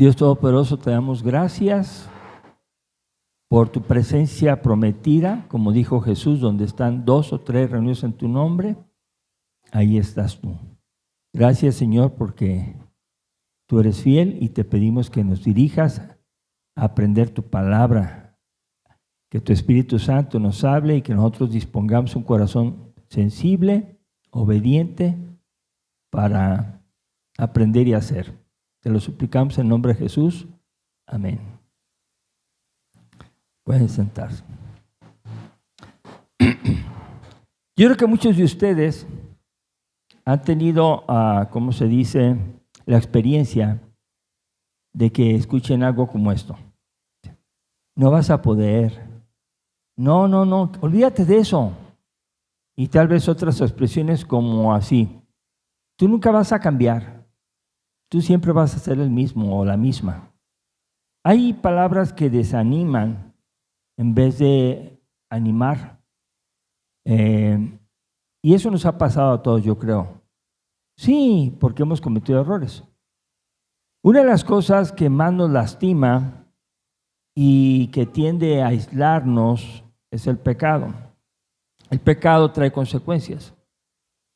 Dios Todopoderoso, te damos gracias por tu presencia prometida, como dijo Jesús, donde están 2 o 3 reunidos en tu nombre, ahí estás tú. Gracias, Señor, porque tú eres fiel y te pedimos que nos dirijas a aprender tu palabra, que tu Espíritu Santo nos hable y que nosotros dispongamos un corazón sensible, obediente, para aprender y hacer. Te lo suplicamos en nombre de Jesús. Amén. Pueden sentarse. Yo creo que muchos de ustedes han tenido, ¿cómo se dice?, la experiencia de que escuchen algo como esto. No vas a poder. No, olvídate de eso. Y tal vez otras expresiones como así. Tú nunca vas a cambiar. Tú siempre vas a ser el mismo o la misma. Hay palabras que desaniman en vez de animar. Y eso nos ha pasado a todos, yo creo. Sí, porque hemos cometido errores. Una de las cosas que más nos lastima y que tiende a aislarnos es el pecado. El pecado trae consecuencias.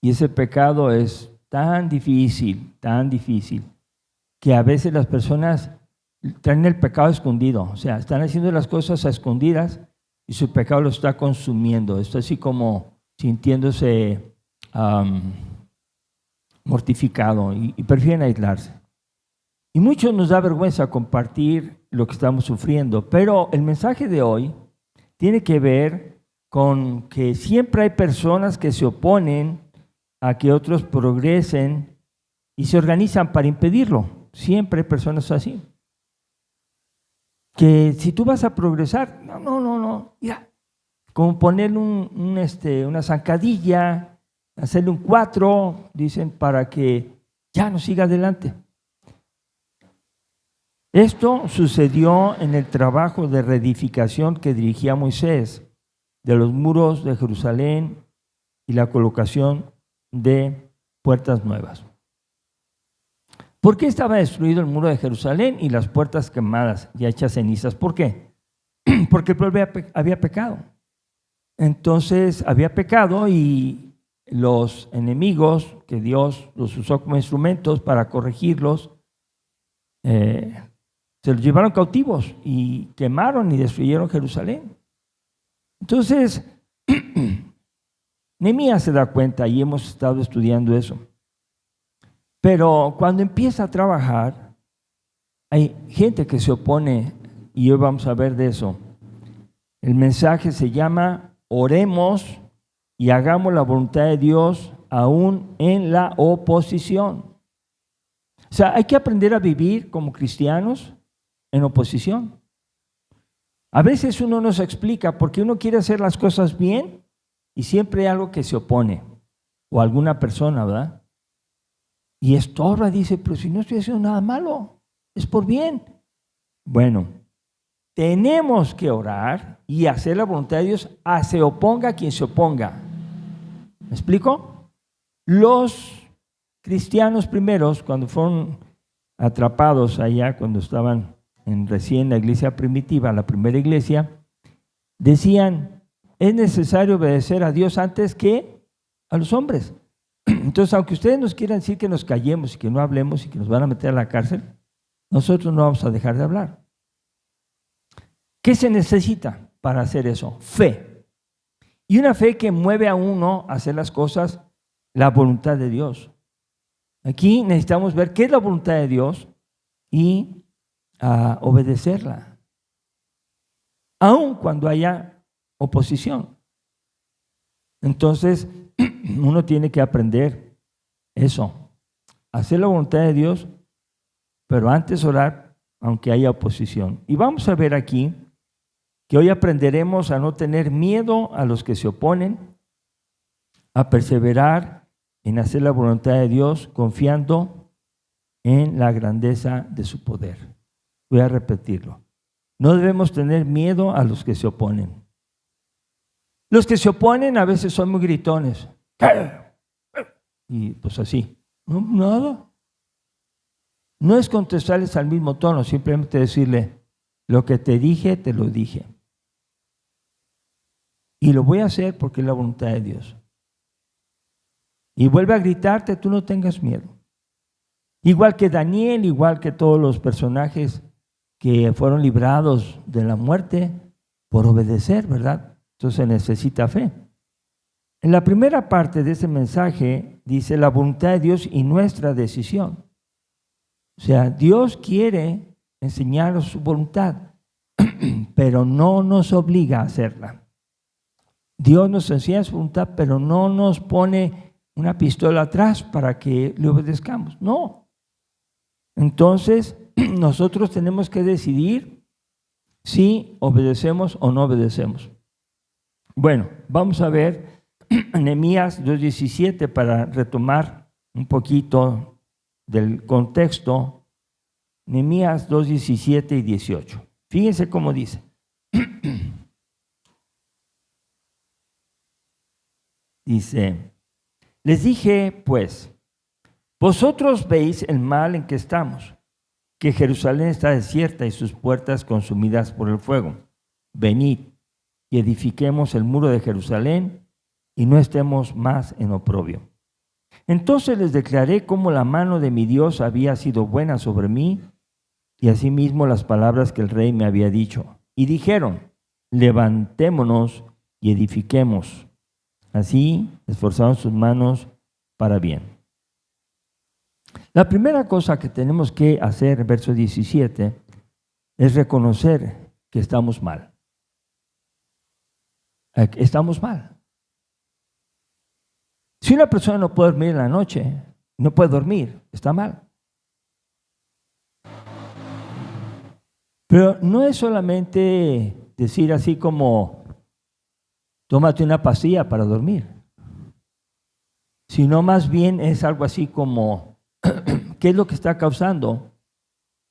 Y ese pecado es tan difícil, que a veces las personas traen el pecado escondido. O sea, están haciendo las cosas a escondidas y su pecado lo está consumiendo. Está así como sintiéndose mortificado y prefieren aislarse. Y muchos nos da vergüenza compartir lo que estamos sufriendo, pero el mensaje de hoy tiene que ver con que siempre hay personas que se oponen a que otros progresen y se organizan para impedirlo. Siempre hay personas así. Que si tú vas a progresar, no, mira, como ponerle una zancadilla, hacerle un 4, dicen, para que ya no siga adelante. Esto sucedió en el trabajo de reedificación que dirigía Moisés de los muros de Jerusalén y la colocación de puertas nuevas. ¿Por qué estaba destruido el muro de Jerusalén y las puertas quemadas y hechas cenizas? ¿Por qué? Porque el pueblo había pecado. Entonces había pecado y los enemigos que Dios los usó como instrumentos para corregirlos, se los llevaron cautivos y quemaron y destruyeron Jerusalén. Entonces, Nehemías se da cuenta y hemos estado estudiando eso. Pero cuando empieza a trabajar, hay gente que se opone y hoy vamos a ver de eso. El mensaje se llama oremos y hagamos la voluntad de Dios aún en la oposición. O sea, hay que aprender a vivir como cristianos en oposición. A veces uno no se explica porque uno quiere hacer las cosas bien y siempre hay algo que se opone o alguna persona, ¿verdad? Y estorba, dice, pero si no estoy haciendo nada malo, es por bien. Bueno, tenemos que orar y hacer la voluntad de Dios a se oponga quien se oponga. ¿Me explico? Los cristianos primeros, cuando fueron atrapados allá, cuando estaban recién la iglesia primitiva, la primera iglesia, decían, es necesario obedecer a Dios antes que a los hombres. Entonces, aunque ustedes nos quieran decir que nos callemos y que no hablemos y que nos van a meter a la cárcel, nosotros no vamos a dejar de hablar. ¿Qué se necesita para hacer eso? Fe. Y una fe que mueve a uno a hacer las cosas, la voluntad de Dios. Aquí necesitamos ver qué es la voluntad de Dios y obedecerla, aun cuando haya oposición. Entonces, uno tiene que aprender eso, hacer la voluntad de Dios, pero antes orar, aunque haya oposición. Y vamos a ver aquí que hoy aprenderemos a no tener miedo a los que se oponen, a perseverar en hacer la voluntad de Dios, confiando en la grandeza de su poder. Voy a repetirlo. No debemos tener miedo a los que se oponen. Los que se oponen a veces son muy gritones. Y pues así, no, nada. no es contestarles al mismo tono, simplemente decirle, lo que te dije, te lo dije. Y lo voy a hacer porque es la voluntad de Dios. Y vuelve a gritarte, tú no tengas miedo. Igual que Daniel, igual que todos los personajes que fueron librados de la muerte por obedecer, ¿verdad? Entonces necesita fe. En la primera parte de ese mensaje dice la voluntad de Dios y nuestra decisión. O sea, Dios quiere enseñarnos su voluntad, pero no nos obliga a hacerla. Dios nos enseña su voluntad, pero no nos pone una pistola atrás para que le obedezcamos. No. Entonces, nosotros tenemos que decidir si obedecemos o no obedecemos. Bueno, vamos a ver Nehemías 2:17 para retomar un poquito del contexto. Nehemías 2:17 y 18. Fíjense cómo dice. Dice, les dije pues, vosotros veis el mal en que estamos, que Jerusalén está desierta y sus puertas consumidas por el fuego. Venid y edifiquemos el muro de Jerusalén y no estemos más en oprobio. Entonces les declaré cómo la mano de mi Dios había sido buena sobre mí y asimismo las palabras que el rey me había dicho. Y dijeron, levantémonos y edifiquemos. Así esforzaron sus manos para bien. La primera cosa que tenemos que hacer, verso 17, es reconocer que estamos mal. Estamos mal. Si una persona no puede dormir en la noche, no puede dormir, está mal. Pero no es solamente decir así como, tómate una pastilla para dormir, sino más bien es algo así como, ¿qué es lo que está causando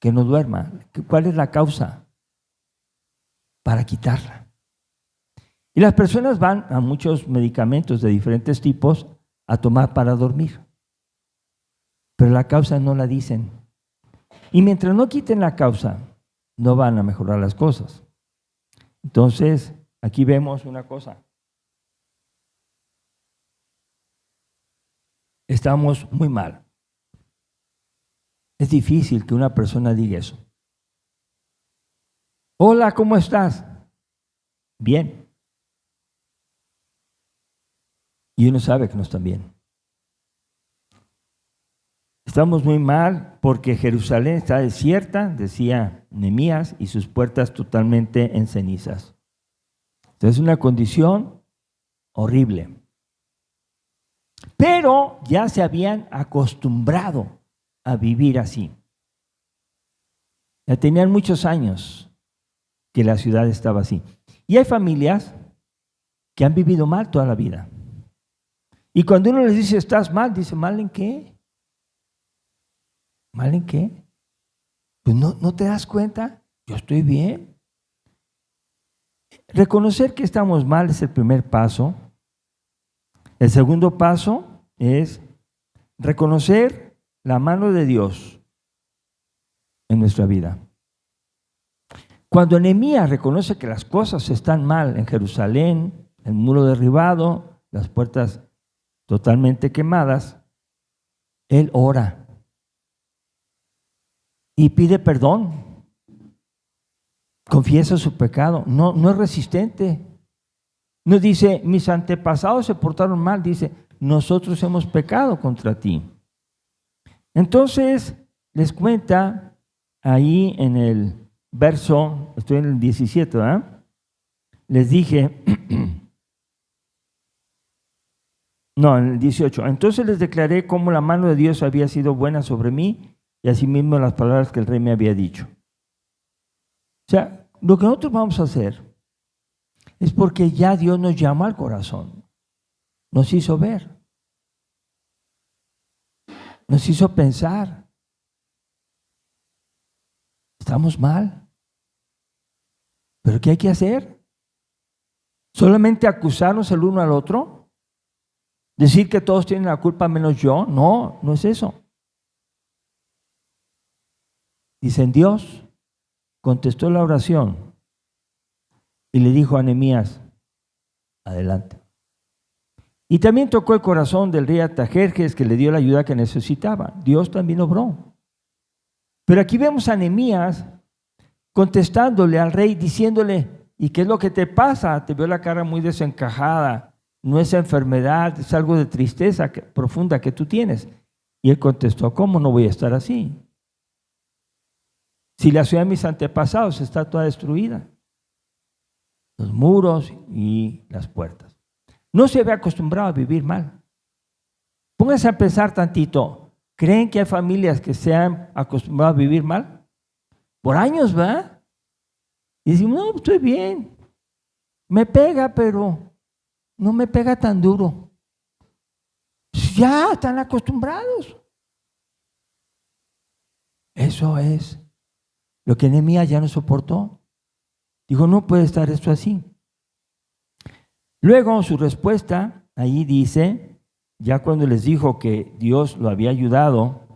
que no duerma? ¿Cuál es la causa? Para quitarla. Y las personas van a muchos medicamentos de diferentes tipos a tomar para dormir, pero la causa no la dicen. Y mientras no quiten la causa, no van a mejorar las cosas. Entonces, aquí vemos una cosa. Estamos muy mal. Es difícil que una persona diga eso. Hola, ¿cómo estás? Bien. Y uno sabe que no están bien. Estamos muy mal porque Jerusalén está desierta, decía Nehemías, y sus puertas totalmente en cenizas. Entonces es una condición horrible. Pero ya se habían acostumbrado a vivir así. Ya tenían muchos años que la ciudad estaba así. Y hay familias que han vivido mal toda la vida. Y cuando uno les dice, estás mal, dice, ¿mal en qué? ¿Mal en qué? Pues no te das cuenta, yo estoy bien. Reconocer que estamos mal es el primer paso. El segundo paso es reconocer la mano de Dios en nuestra vida. Cuando Nehemías reconoce que las cosas están mal en Jerusalén, el muro derribado, las puertas totalmente quemadas, él ora y pide perdón, confiesa su pecado, no es resistente, no dice mis antepasados se portaron mal, dice nosotros hemos pecado contra ti. Entonces les cuenta ahí en el verso, estoy en el 17, ¿verdad? Les dije, no, en el 18, entonces les declaré cómo la mano de Dios había sido buena sobre mí y asimismo las palabras que el rey me había dicho. O sea, lo que nosotros vamos a hacer es porque ya Dios nos llamó al corazón, nos hizo ver, nos hizo pensar. Estamos mal. ¿Pero qué hay que hacer? ¿Solamente acusarnos el uno al otro? ¿Decir que todos tienen la culpa menos yo? No, no es eso. Dicen, Dios contestó la oración y le dijo a Nehemías, adelante. Y también tocó el corazón del rey Artajerjes, que le dio la ayuda que necesitaba. Dios también obró. Pero aquí vemos a Nehemías contestándole al rey, diciéndole, ¿y qué es lo que te pasa? Te veo la cara muy desencajada. No es enfermedad, es algo de tristeza profunda que tú tienes. Y él contestó, ¿cómo no voy a estar así? Si la ciudad de mis antepasados está toda destruida, los muros y las puertas. No se ve acostumbrado a vivir mal. Pónganse a pensar tantito. ¿Creen que hay familias que se han acostumbrado a vivir mal? Por años, ¿va? Y decimos, no, estoy bien. Me pega, pero no me pega tan duro. Ya están acostumbrados. Eso es lo que Nehemías ya no soportó. Dijo, no puede estar esto así. Luego su respuesta, ahí dice, ya cuando les dijo que Dios lo había ayudado,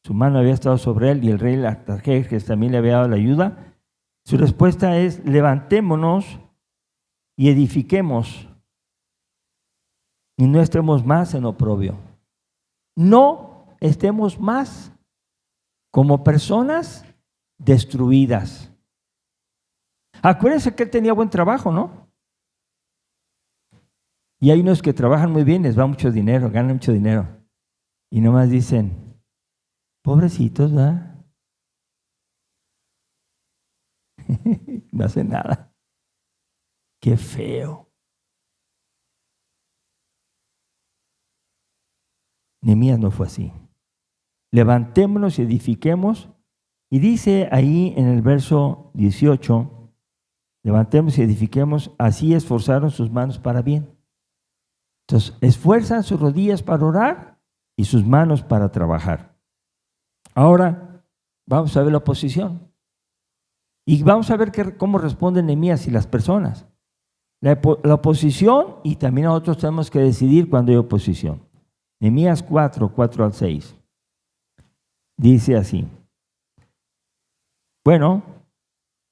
su mano había estado sobre él y el rey Artajerjes también le había dado la ayuda, su respuesta es, levantémonos y edifiquemos y no estemos más en oprobio. No estemos más como personas destruidas. Acuérdense que él tenía buen trabajo, ¿no? Y hay unos que trabajan muy bien, les va mucho dinero, ganan mucho dinero. Y nomás dicen, pobrecitos, ¿verdad? No hacen nada. Qué feo. Nehemías no fue así. Levantémonos y edifiquemos. Y dice ahí en el verso 18, levantemos y edifiquemos, así esforzaron sus manos para bien. Entonces, esfuerzan sus rodillas para orar y sus manos para trabajar. Ahora, vamos a ver la oposición. Y vamos a ver cómo responden Nehemías y las personas. La oposición, y también nosotros tenemos que decidir cuando hay oposición. Nehemías 4 al 6. Dice así. Bueno,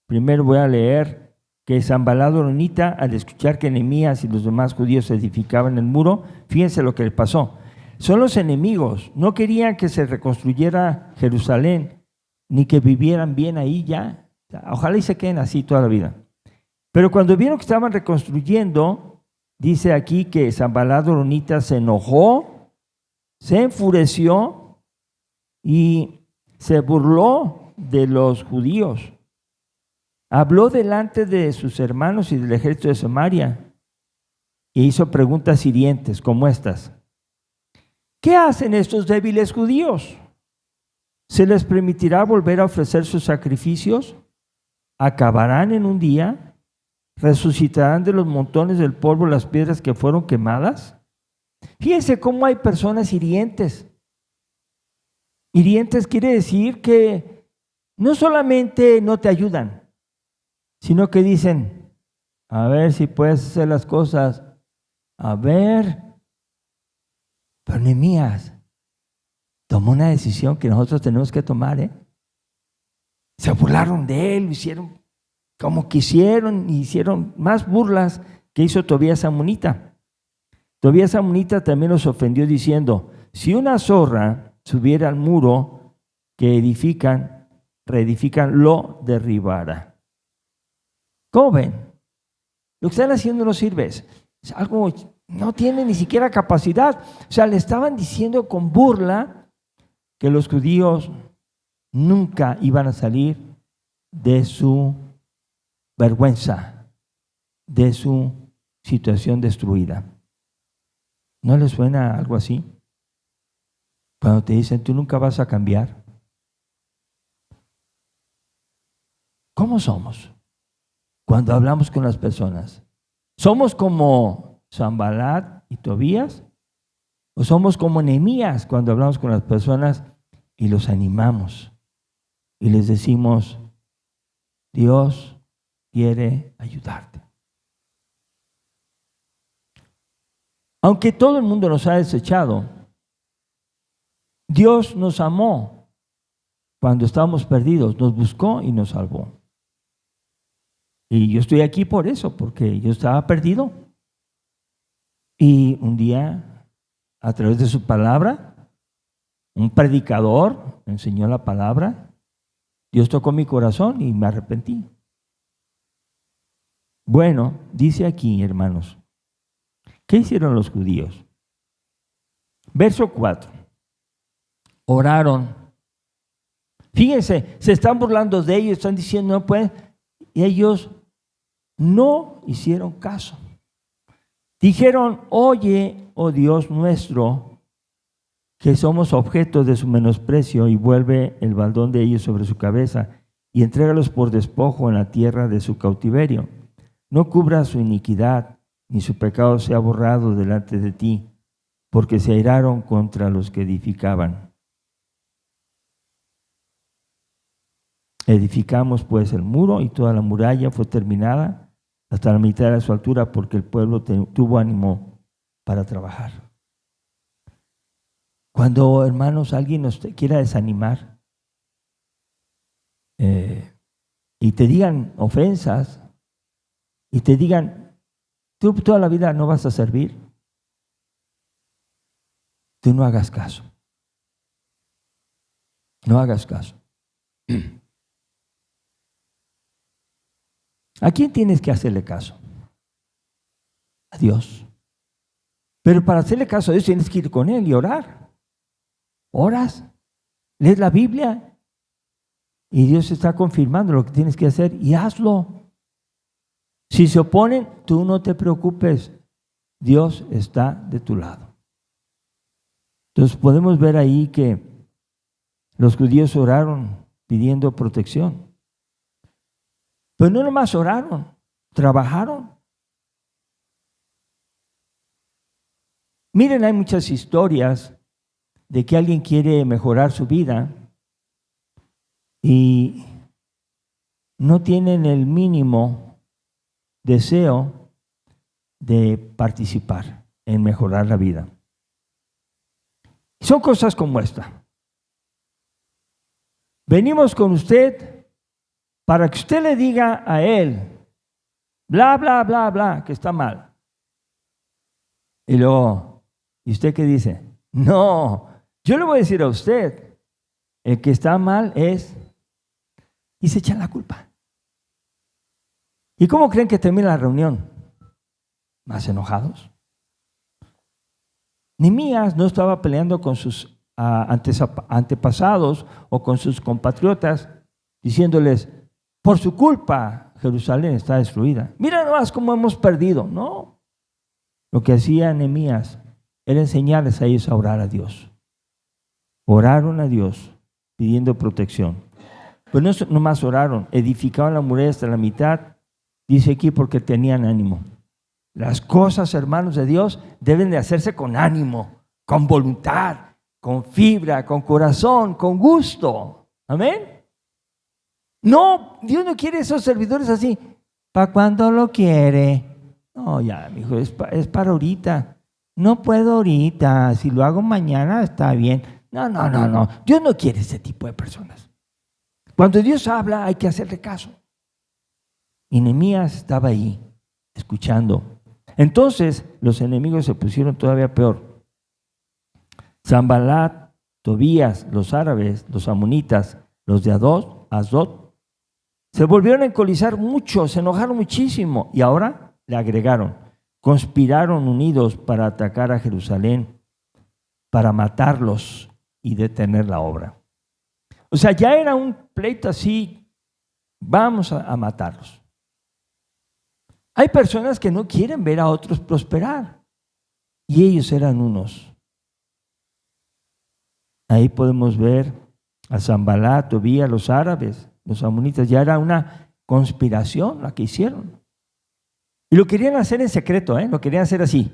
primero voy a leer que Sanballat horonita, al escuchar que Nehemías y los demás judíos edificaban el muro, fíjense lo que le pasó. Son los enemigos, no querían que se reconstruyera Jerusalén, ni que vivieran bien ahí ya. Ojalá y se queden así toda la vida. Pero cuando vieron que estaban reconstruyendo, dice aquí que Sanballat horonita se enojó, se enfureció y se burló de los judíos. Habló delante de sus hermanos y del ejército de Samaria e hizo preguntas hirientes como estas. ¿Qué hacen estos débiles judíos? ¿Se les permitirá volver a ofrecer sus sacrificios? ¿Acabarán en un día? ¿Resucitarán de los montones del polvo las piedras que fueron quemadas? Fíjense cómo hay personas hirientes. Hirientes quiere decir que no solamente no te ayudan, sino que dicen, a ver si puedes hacer las cosas, a ver. Pero Nehemías tomó una decisión que nosotros tenemos que tomar, Se burlaron de él, hicieron como quisieron, hicieron más burlas que hizo Tobías Amonita. Tobías Amonita también los ofendió diciendo, si una zorra subiera al muro que reedifican, lo derribara. ¿Cómo ven? Lo que están haciendo no sirve. Es algo, no tiene ni siquiera capacidad. O sea, le estaban diciendo con burla que los judíos nunca iban a salir de su vergüenza, de su situación destruida. ¿No les suena algo así? Cuando te dicen, tú nunca vas a cambiar. ¿Cómo somos cuando hablamos con las personas? ¿Somos como Sanballat y Tobías? ¿O somos como Nehemías cuando hablamos con las personas y los animamos y les decimos, Dios quiere ayudarte? Aunque todo el mundo nos ha desechado, Dios nos amó cuando estábamos perdidos, nos buscó y nos salvó. Y yo estoy aquí por eso, porque yo estaba perdido. Y un día, a través de su palabra, un predicador me enseñó la palabra, Dios tocó mi corazón y me arrepentí. Bueno, dice aquí, hermanos, ¿qué hicieron los judíos? Verso 4. Oraron. Fíjense, se están burlando de ellos, están diciendo, no pueden. Y ellos no hicieron caso. Dijeron, oye, oh Dios nuestro, que somos objeto de su menosprecio, y vuelve el baldón de ellos sobre su cabeza, y entrégalos por despojo en la tierra de su cautiverio. No cubra su iniquidad, ni su pecado sea borrado delante de ti, porque se airaron contra los que edificaban. Edificamos pues el muro, y toda la muralla fue terminada hasta la mitad de su altura, porque el pueblo tuvo ánimo para trabajar. Cuando, hermanos, alguien nos quiera desanimar y te digan ofensas y te digan, tú toda la vida no vas a servir, tú no hagas caso. No hagas caso. ¿A quién tienes que hacerle caso? A Dios. Pero para hacerle caso a Dios tienes que ir con Él y orar. Oras, lees la Biblia y Dios está confirmando lo que tienes que hacer y hazlo. Si se oponen, tú no te preocupes. Dios está de tu lado. Entonces podemos ver ahí que los judíos oraron pidiendo protección. Pero no nomás oraron, trabajaron. Miren, hay muchas historias de que alguien quiere mejorar su vida y no tienen el mínimo deseo de participar en mejorar la vida. Son cosas como esta. Venimos con usted para que usted le diga a él, bla, bla, bla, bla, que está mal. Y luego, ¿y usted qué dice? No, yo le voy a decir a usted, el que está mal es, y se echan la culpa. ¿Y cómo creen que termina la reunión? Más enojados. Nehemías no estaba peleando con sus antepasados o con sus compatriotas, diciéndoles, por su culpa Jerusalén está destruida. Mira nomás cómo hemos perdido. No. Lo que hacía Nehemías era enseñarles a ellos a orar a Dios. Oraron a Dios pidiendo protección. Pero no nomás oraron, edificaban la muralla hasta la mitad, dice aquí, porque tenían ánimo. Las cosas, hermanos de Dios, deben de hacerse con ánimo, con voluntad, con fibra, con corazón, con gusto. Amén. No, Dios no quiere esos servidores así, para cuando lo quiere. No, ya, mi hijo, es para ahorita. No puedo ahorita, si lo hago mañana está bien. No. Dios no quiere ese tipo de personas. Cuando Dios habla hay que hacerle caso. Y Nehemías estaba ahí, escuchando. Entonces los enemigos se pusieron todavía peor. Sanballat, Tobías, los árabes, los amonitas, los de Asdod, se volvieron a encolizar mucho, se enojaron muchísimo y ahora le agregaron, conspiraron unidos para atacar a Jerusalén, para matarlos y detener la obra. O sea, ya era un pleito así, vamos a matarlos. Hay personas que no quieren ver a otros prosperar y ellos eran unos. Ahí podemos ver a Sanballat, Tobías, los árabes, los amonitas. Ya era una conspiración la que hicieron. Y lo querían hacer en secreto, lo querían hacer así.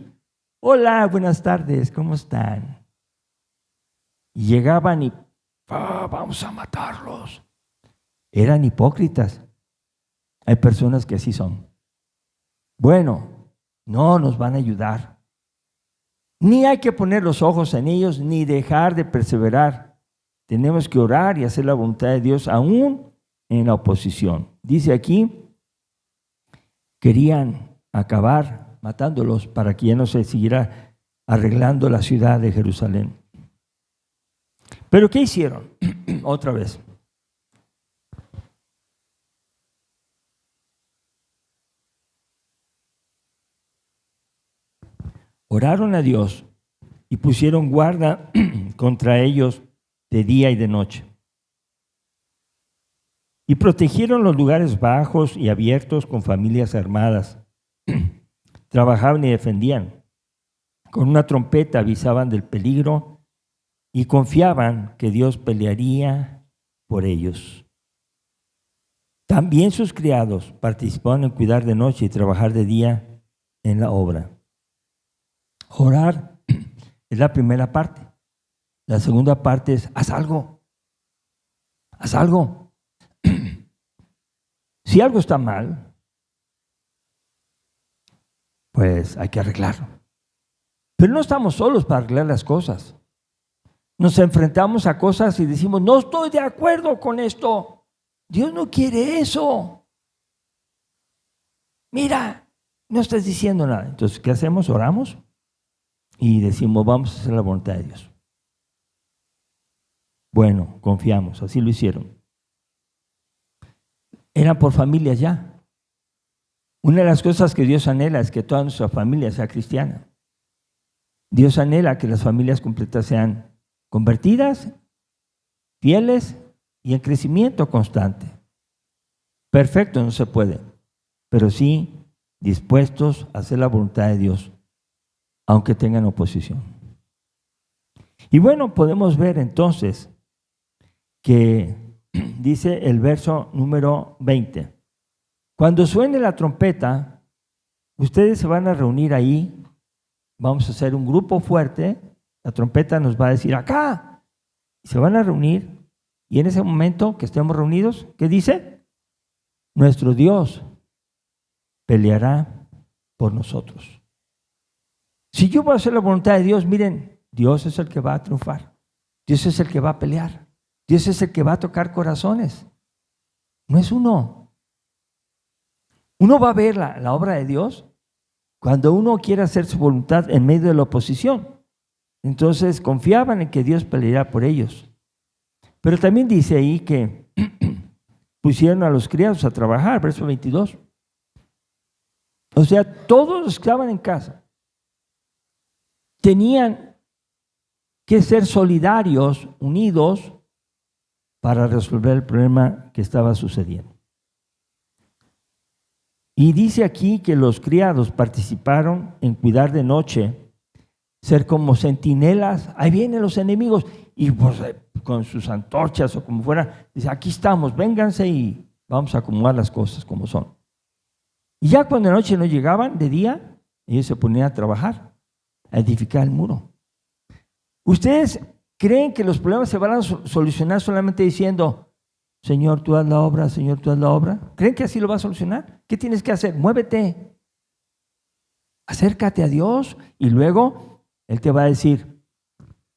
Hola, buenas tardes, ¿cómo están? Y llegaban y vamos a matarlos. Eran hipócritas. Hay personas que así son. Bueno, no nos van a ayudar. Ni hay que poner los ojos en ellos, ni dejar de perseverar. tenemos que orar y hacer la voluntad de Dios aún en la oposición. Dice aquí, querían acabar matándolos para que ya no se siguiera arreglando la ciudad de Jerusalén. ¿Pero qué hicieron? Otra vez. Oraron a Dios y pusieron guarda contra ellos de día y de noche. Y protegieron los lugares bajos y abiertos con familias armadas. Trabajaban y defendían. Con una trompeta avisaban del peligro y confiaban que Dios pelearía por ellos. También sus criados participaban en cuidar de noche y trabajar de día en la obra. Orar es la primera parte. La segunda parte es, haz algo. Haz algo. Si algo está mal, pues hay que arreglarlo. Pero no estamos solos para arreglar las cosas. Nos enfrentamos a cosas y decimos, no estoy de acuerdo con esto. Dios no quiere eso. Mira, no estás diciendo nada. Entonces, ¿qué hacemos? Oramos y decimos, vamos a hacer la voluntad de Dios. Bueno, confiamos, así lo hicieron. Eran por familias ya. Una de las cosas que Dios anhela es que toda nuestra familia sea cristiana. Dios anhela que las familias completas sean convertidas, fieles y en crecimiento constante. Perfecto no se puede, pero sí dispuestos a hacer la voluntad de Dios, aunque tengan oposición. Y bueno, podemos ver entonces que dice el verso número 20. Cuando suene la trompeta, ustedes se van a reunir ahí, vamos a hacer un grupo fuerte, la trompeta nos va a decir acá, y se van a reunir, y en ese momento que estemos reunidos, ¿qué dice? Nuestro Dios peleará por nosotros. Si yo voy a hacer la voluntad de Dios, miren, Dios es el que va a triunfar, Dios es el que va a pelear, Dios es el que va a tocar corazones, no es uno. Uno va a ver la obra de Dios cuando uno quiere hacer su voluntad en medio de la oposición. Entonces confiaban en que Dios peleará por ellos. Pero también dice ahí que pusieron a los criados a trabajar, verso 22. O sea, todos los que estaban en casa tenían que ser solidarios, unidos, para resolver el problema que estaba sucediendo. Y dice aquí que los criados participaron en cuidar de noche, ser como centinelas. Ahí vienen los enemigos y pues, con sus antorchas o como fuera, dice, aquí estamos, vénganse y vamos a acomodar las cosas como son. Y ya cuando de noche no llegaban, de día, ellos se ponían a trabajar, a edificar el muro. ¿Ustedes creen que los problemas se van a solucionar solamente diciendo, Señor, tú haz la obra, Señor, tú haz la obra? ¿Creen que así lo va a solucionar? ¿Qué tienes que hacer? Muévete. Acércate a Dios y luego Él te va a decir,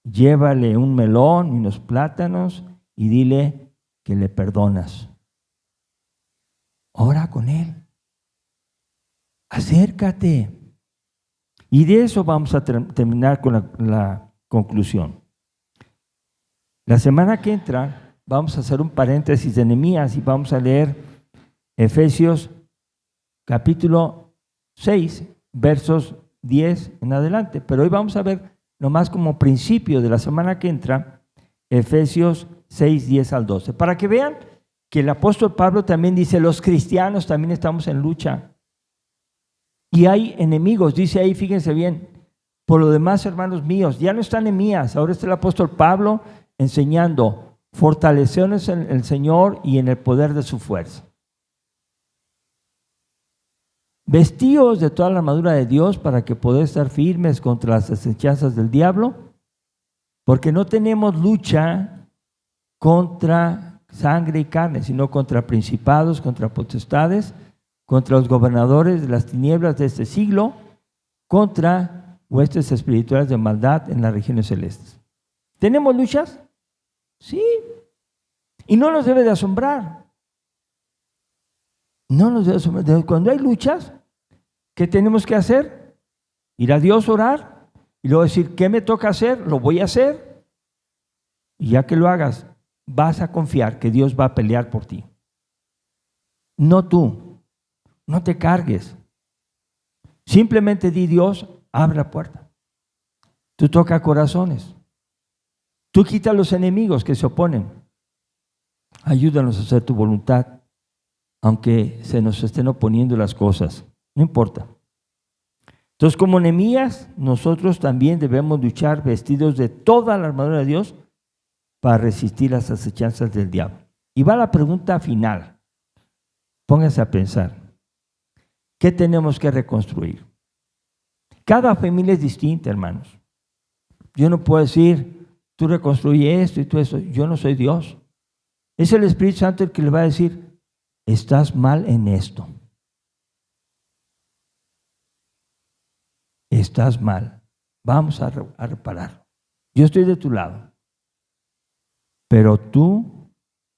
llévale un melón y unos plátanos y dile que le perdonas. Ora con Él. Acércate. Y de eso vamos a terminar con la conclusión. La semana que entra vamos a hacer un paréntesis de Nehemías y vamos a leer Efesios capítulo 6, versos 10 en adelante. Pero hoy vamos a ver nomás como principio de la semana que entra, Efesios 6, 10 al 12. Para que vean que el apóstol Pablo también dice, los cristianos también estamos en lucha. Y hay enemigos, dice ahí, fíjense bien, por lo demás, hermanos míos, ya no está Nehemías, ahora está el apóstol Pablo enseñando, fortaleceos en el Señor y en el poder de su fuerza. Vestíos de toda la armadura de Dios para que podáis estar firmes contra las acechanzas del diablo, porque no tenemos lucha contra sangre y carne, sino contra principados, contra potestades, contra los gobernadores de las tinieblas de este siglo, contra huestes espirituales de maldad en las regiones celestes. ¿Tenemos luchas? Sí. Y no nos debe de asombrar. No nos debe de asombrar. Cuando hay luchas, ¿qué tenemos que hacer? Ir a Dios, orar, y luego decir, ¿qué me toca hacer? Lo voy a hacer. Y ya que lo hagas, vas a confiar que Dios va a pelear por ti. No tú. No te cargues. Simplemente di, Dios, abre la puerta. Tú toca corazones. Tú quita a los enemigos que se oponen. Ayúdanos a hacer tu voluntad, aunque se nos estén oponiendo las cosas. No importa. Entonces, como Nehemías, nosotros también debemos luchar vestidos de toda la armadura de Dios para resistir las acechanzas del diablo. Y va la pregunta final. Pónganse a pensar. ¿Qué tenemos que reconstruir? Cada familia es distinta, hermanos. Yo no puedo decir, tú reconstruye esto y tú eso. Yo no soy Dios. Es el Espíritu Santo el que le va a decir, estás mal en esto. Estás mal. Vamos a repararlo. Yo estoy de tu lado. Pero tú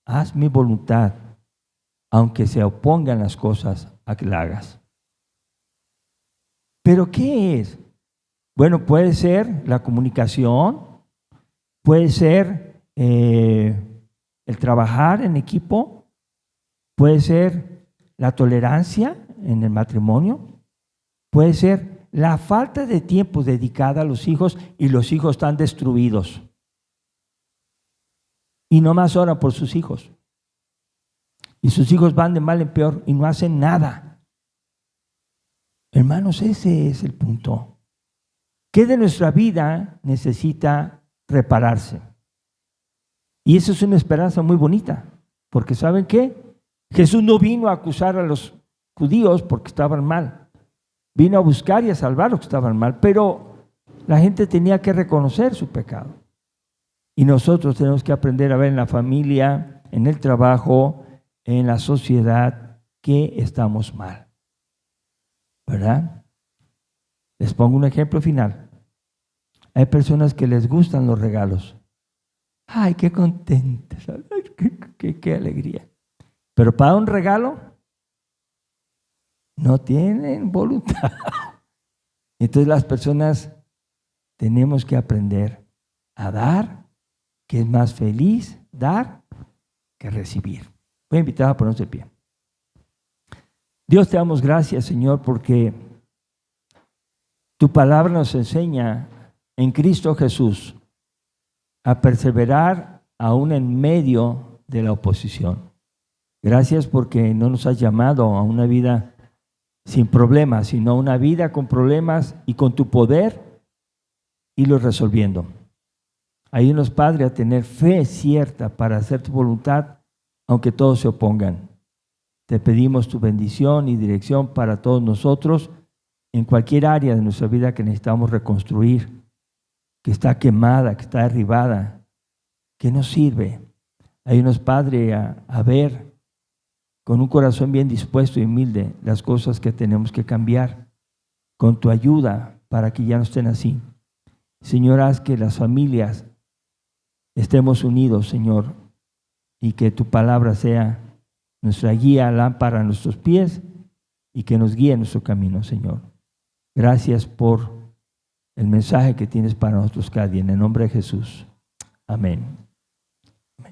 haz mi voluntad, aunque se opongan las cosas a que la hagas. ¿Pero qué es? Bueno, puede ser la comunicación, puede ser el trabajar en equipo, puede ser la tolerancia en el matrimonio, puede ser la falta de tiempo dedicada a los hijos y los hijos están destruidos. Y nomás oran por sus hijos. Y sus hijos van de mal en peor y no hacen nada. Hermanos, ese es el punto. ¿Qué de nuestra vida necesita repararse? Y eso es una esperanza muy bonita, porque ¿saben qué? Jesús no vino a acusar a los judíos porque estaban mal. Vino a buscar y a salvar a los que estaban mal, pero la gente tenía que reconocer su pecado. Y nosotros tenemos que aprender a ver en la familia, en el trabajo, en la sociedad, que estamos mal. ¿Verdad? Les pongo un ejemplo final. Hay personas que les gustan los regalos. ¡Ay, qué contentas! ¡Qué alegría! Pero para un regalo, no tienen voluntad. Entonces las personas tenemos que aprender a dar, que es más feliz dar que recibir. Voy a invitar a ponernos de pie. Dios, te damos gracias, Señor, porque tu palabra nos enseña en Cristo Jesús a perseverar aún en medio de la oposición. Gracias porque no nos has llamado a una vida sin problemas, sino a una vida con problemas y con tu poder irlos resolviendo. Ayúdanos, Padre, a tener fe cierta para hacer tu voluntad, aunque todos se opongan. Te pedimos tu bendición y dirección para todos nosotros en cualquier área de nuestra vida que necesitamos reconstruir, que está quemada, que está derribada, que no sirve. Ayúdanos, Padre, a ver con un corazón bien dispuesto y humilde las cosas que tenemos que cambiar, con tu ayuda para que ya no estén así. Señor, haz que las familias estemos unidos, Señor, y que tu palabra sea nuestra guía, lámpara a nuestros pies y que nos guíe en nuestro camino, Señor. Gracias por el mensaje que tienes para nosotros cada día. En el nombre de Jesús. Amén.